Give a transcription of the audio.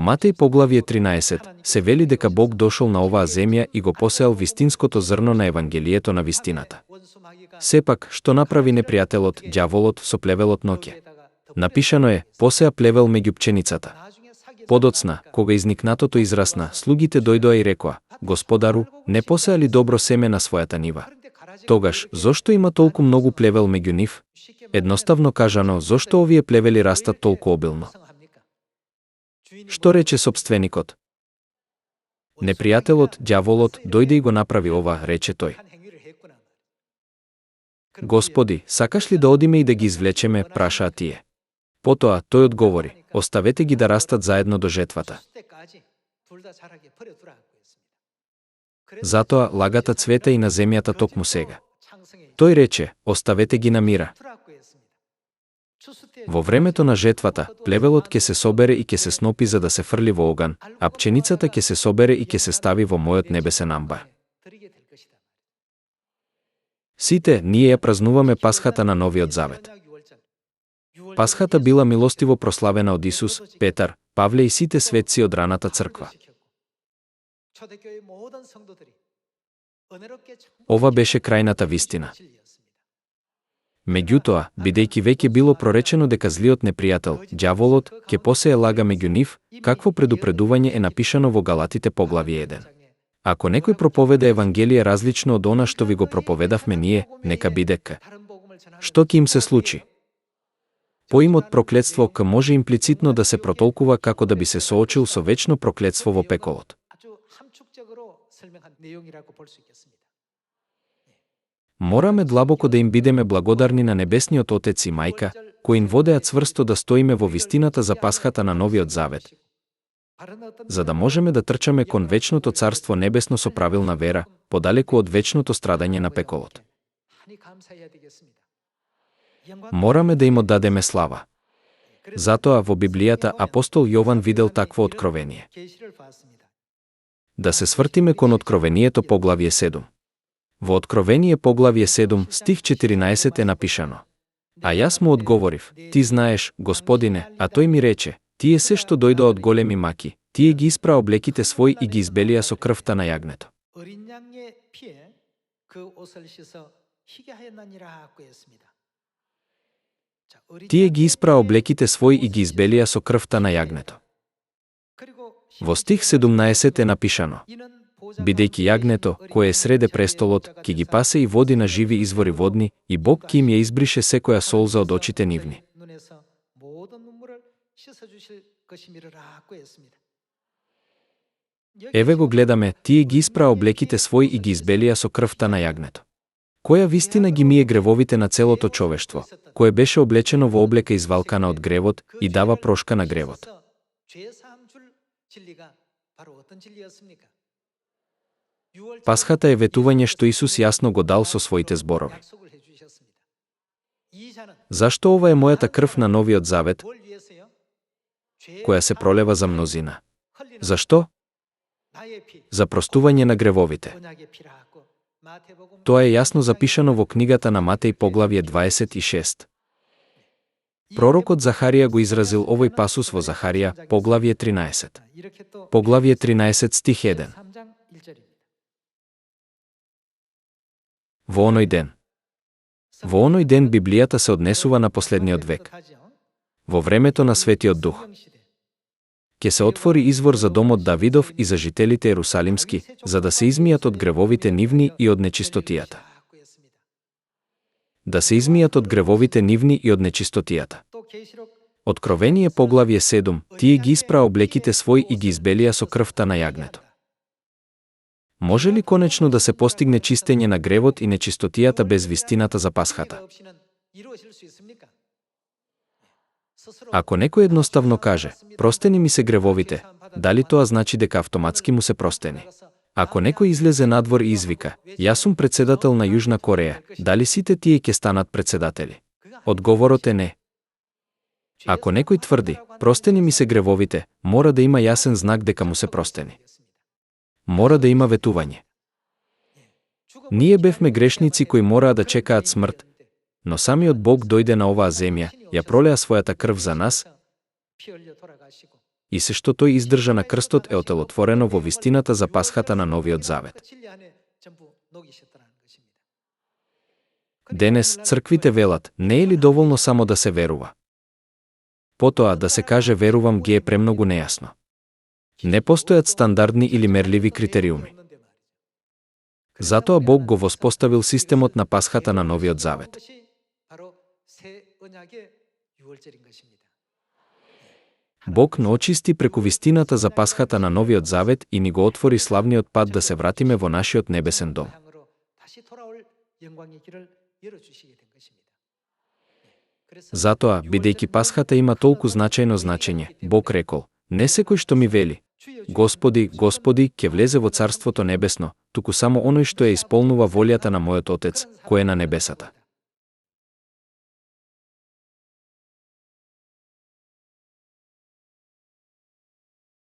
Матеј поглавје 13 се вели дека Бог дошол на оваа земја и го посеал вистинското зрно на евангелието на вистината. Сепак, што направи непријателот, ѓаволот, со плевелот ноќе? Напишано е, посеа плевел меѓу пченицата. Подоцна, кога изникнатото израсна, слугите дојдоа и рекоа: Господару, не посеа ли добро семе на својата нива? Тогаш, зошто има толку многу плевел меѓу нив? Едноставно кажано, зошто овие плевели растат толку обилно? Што рече собственикот? Непријателот, ѓаволот, дојде и го направи ова, рече тој. Господи, сакаш ли да одиме и да ги извлечеме, прашаа тие. Потоа, тој одговори: оставете ги да растат заедно до жетвата. Затоа лагата цвета и на земјата токму сега. Тој рече: оставете ги на мира. Во времето на жетвата, плевелот ќе се собере и ќе се снопи за да се фрли во оган, а пченицата ќе се собере и ќе се стави во мојот небесен амбар. Сите ние ја празнуваме Пасхата на Новиот Завет. Пасхата била милостиво прославена од Исус, Петар, Павле и сите светци од раната црква. Ова беше крајната вистина. Меѓутоа, бидејќи веќе било проречено дека злиот непријател, ѓаволот, ќе посее лага меѓу нив, какво предупредување е напишано во Галатите поглавје 1. Ако некој проповеда евангелие различно од она што ви го проповедавме ние, нека биде К. Што ќе им се случи? Поимот проклетство К може имплицитно да се протолкува како да би се соочил со вечно проклетство во пеколот. Мораме длабоко да им бидеме благодарни на Небесниот Отец и Мајка, кои им водеа цврсто да стоиме во вистината за Пасхата на Новиот Завет, за да можеме да трчаме кон вечното Царство Небесно со правилна вера, подалеку од вечното страдање на пеколот. Мораме да им оддадеме слава. Затоа во Библијата апостол Јован видел такво откровение. Да се свртиме кон Откровението поглавје 7. Во Откровение поглавје 7, стих 14 е напишано: А јас му одговорив: Ти знаеш, Господине, а тој ми рече: Тие се што дојдоа од големи маки, тие ги испра облеките своји и ги избелија со крвта на јагнето. Тие ги испра облеките своји и ги избелија со крвта на јагнето. Во стих 17 е напишано: Бидејќи јагнето, кое е среде престолот, ќе ги пасе и води на живи извори водни, и Бог ќе им ја избрише секоја солза од очите нивни. Еве го гледаме, тие ги испра облеките своји и ги избелија со крвта на јагнето. Која вистина ги мие гревовите на целото човештво, кое беше облечено во облека извалкана од гревот и дава прошка на гревот. Пасхата е ветување што Исус јасно го дал со своите зборови. Зашто ова е мојата крв на Новиот Завет, која се пролева за мнозина? Зашто? За простување на гревовите. Тоа е јасно запишано во книгата на Матеј поглавје 26. Пророкот Захарија го изразил овој пасус во Захарија поглавје 13. Поглавје 13 стих 1. Во оној ден. Во оној ден Библијата се однесува на последниот век. Во времето на Светиот Дух. Ќе се отвори извор за домот Давидов и за жителите ерусалимски, за да се измијат од гревовите нивни и од нечистотијата. Да се измијат од гревовите нивни и од нечистотијата. Откровение поглавје 7, тие ги испра облеките своји и ги избелија со крвта на јагнето. Може ли конечно да се постигне чистење на гревот и нечистотијата без вистината за Пасхата? Ако некој едноставно каже: простени ми се гревовите, дали тоа значи дека автоматски му се простени? Ако некој излезе надвор и извика: јас сум председател на Јужна Кореја, дали сите тие ќе станат председатели? Одговорот е не. Ако некој тврди: простени ми се гревовите, мора да има јасен знак дека му се простени. Мора да има ветување. Ние бевме грешници кои мораа да чекаат смрт, но самиот Бог дојде на оваа земја, ја пролеа својата крв за нас и се што тој издржа на крстот е отелотворено во вистината за пасхата на Новиот Завет. Денес црквите велат, не е ли доволно само да се верува? Потоа да се каже верувам ги е премногу нејасно. Не постојат стандардни или мерливи критериуми. Затоа Бог го воспоставил системот на пасхата на Новиот Завет. Бог но очисти преку вистината за пасхата на Новиот Завет и ни го отвори славниот пат да се вратиме во нашиот небесен дом. Затоа, бидејќи пасхата има толку значајно значење, Бог рекол, не секој што ми вели, Господи, Господи, ќе влезе во Царството Небесно, туку само оној што ја исполнува волјата на мојот Отец, кој е на небесата.